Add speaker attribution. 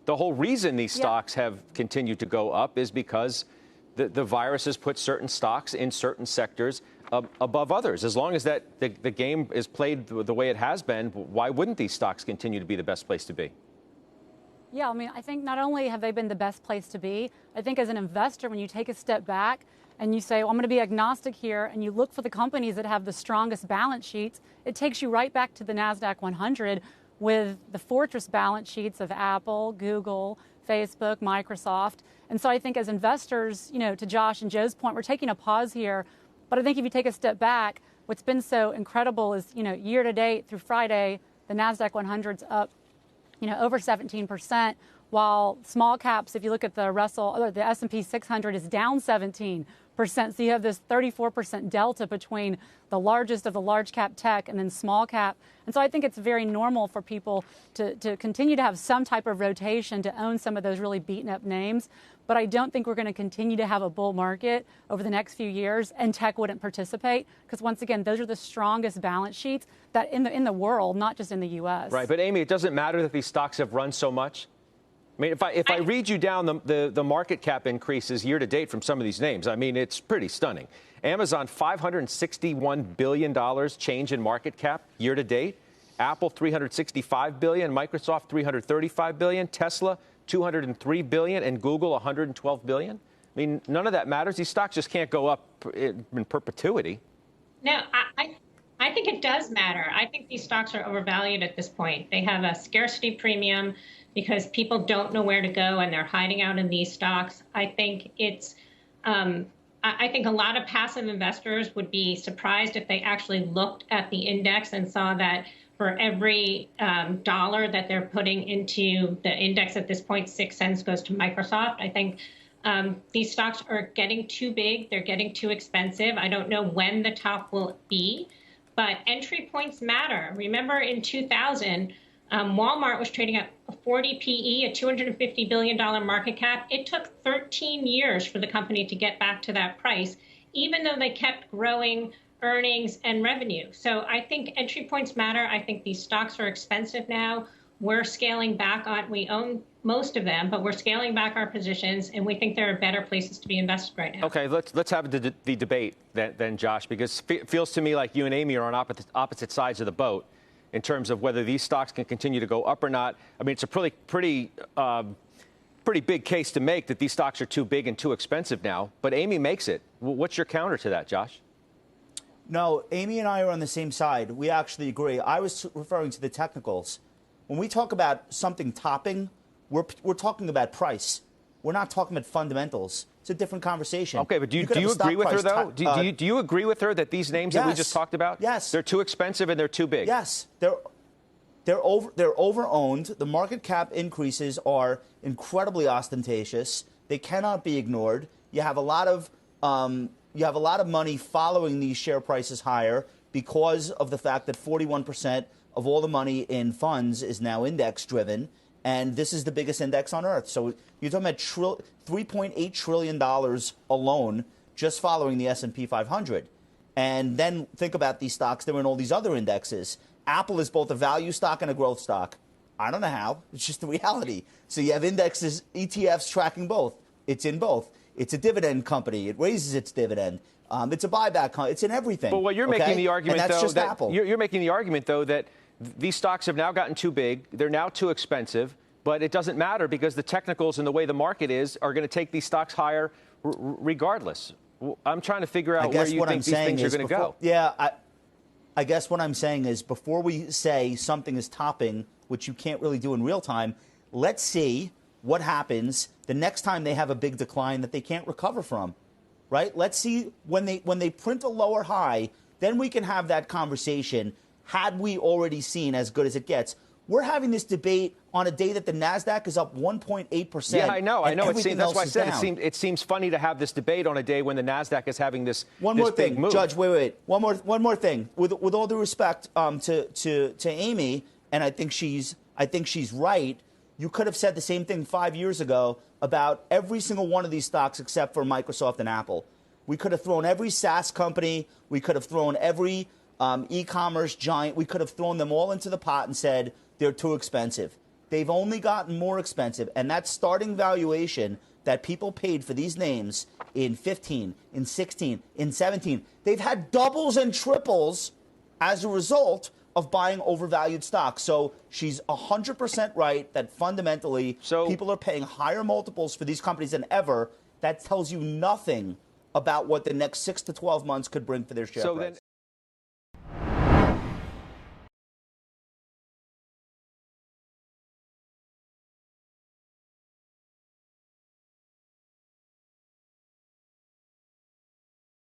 Speaker 1: The whole reason these stocks have continued to go up is because the virus has put certain stocks in certain sectors above others. As long as the game is played the way it has been, why wouldn't these stocks continue to be the best place to be?
Speaker 2: Yeah, I mean, I think not only have they been the best place to be, I think as an investor, when you take a step back and you say, well, I'm going to be agnostic here, and you look for the companies that have the strongest balance sheets, it takes you right back to the NASDAQ 100 with the fortress balance sheets of Apple, Google, Facebook, Microsoft. And so I think as investors, you know, to Josh and Joe's point, we're taking a pause here. But I think if you take a step back, what's been so incredible is, you know, year to date through Friday, the NASDAQ 100's up, you know, over 17%, while small caps, if you look at the the S&P 600 is down 17%. So you have this 34% delta between the largest of the large cap tech and then small cap. And so I think it's very normal for people to continue to have some type of rotation to own some of those really beaten up names. But I don't think we're going to continue to have a bull market over the next few years and tech wouldn't participate because, once again, those are the strongest balance sheets that in the world, not just in the U.S.
Speaker 1: Right. But, Amy, it doesn't matter that these stocks have run so much. I mean, if I read you down the market cap increases year to date from some of these names, I mean, it's pretty stunning. Amazon, $561 billion change in market cap year to date. Apple, $365 billion. Microsoft, $335 billion. Tesla, $203 billion. And Google, $112 billion. I mean, none of that matters. These stocks just can't go up in perpetuity.
Speaker 3: No, I think it does matter. I think these stocks are overvalued at this point. They have a scarcity premium because people don't know where to go and they're hiding out in these stocks. I think I think a lot of passive investors would be surprised if they actually looked at the index and saw that for every dollar that they're putting into the index at this point, 6 cents goes to Microsoft. I think these stocks are getting too big. They're getting too expensive. I don't know when the top will be, but entry points matter. Remember in 2000, Walmart was trading at a 40 PE, a $250 billion market cap. It took 13 years for the company to get back to that price, even though they kept growing earnings and revenue. So I think entry points matter. I think these stocks are expensive now. We're scaling back on, we own most of them, but we're scaling back our positions, and we think there are better places to be invested right now.
Speaker 1: Okay, let's have the debate then, Josh, because it feels to me like you and Amy are on opposite sides of the boat in terms of whether these stocks can continue to go up or not. I mean, it's a pretty big case to make that these stocks are too big and too expensive now, but Amy makes it. What's your counter to that, Josh?
Speaker 4: No, Amy and I are on the same side. We actually agree. I was referring to the technicals. When we talk about something topping, we're talking about price. We're not talking about fundamentals. It's a different conversation.
Speaker 1: Okay, but do you agree with her, though? Do you agree with her that these names that we just talked about,
Speaker 4: yes,
Speaker 1: they're too expensive and they're too big?
Speaker 4: Yes, they're over-owned. The market cap increases are incredibly ostentatious. They cannot be ignored. You have a lot of money following these share prices higher because of the fact that 41% of all the money in funds is now index-driven, and this is the biggest index on Earth. So you're talking about $3.8 trillion alone just following the S&P 500. And then think about these stocks. They're in all these other indexes. Apple is both a value stock and a growth stock. I don't know how. It's just the reality. So you have indexes, ETFs tracking both. It's in both. It's a dividend company. It raises its dividend. It's a buyback company. It's in everything.
Speaker 1: But you're making the argument,
Speaker 4: and that's
Speaker 1: though,
Speaker 4: just
Speaker 1: that
Speaker 4: Apple.
Speaker 1: You're making the argument, though, that these stocks have now gotten too big. They're now too expensive. But it doesn't matter because the technicals and the way the market is are going to take these stocks higher regardless. I'm trying to figure out where you think these things are going to go.
Speaker 4: Yeah, I guess what I'm saying is before we say something is topping, which you can't really do in real time, let's see what happens the next time they have a big decline that they can't recover from, right? Let's see when they print a lower high, then we can have that conversation. Had we already seen as good as it gets? We're having this debate on a day that the NASDAQ is up 1.8%.
Speaker 1: Yeah, I know. That's why I said
Speaker 4: it
Speaker 1: seems funny to have this debate on a day when the NASDAQ is having this
Speaker 4: One more
Speaker 1: big
Speaker 4: thing,
Speaker 1: move.
Speaker 4: Judge, wait. One more thing. With all due respect to Amy, and I think she's right, you could have said the same thing 5 years ago about every single one of these stocks except for Microsoft and Apple. We could have thrown every SaaS company. We could have thrown every e-commerce giant. We could have thrown them all into the pot and said they're too expensive. they've only gotten more expensive. And that starting valuation that people paid for these names in 15, in 16, in 17, they've had doubles and triples as a result of buying overvalued stocks. So she's 100% right that fundamentally people are paying higher multiples for these companies than ever. That tells you nothing about what the next 6 to 12 months could bring for their share price.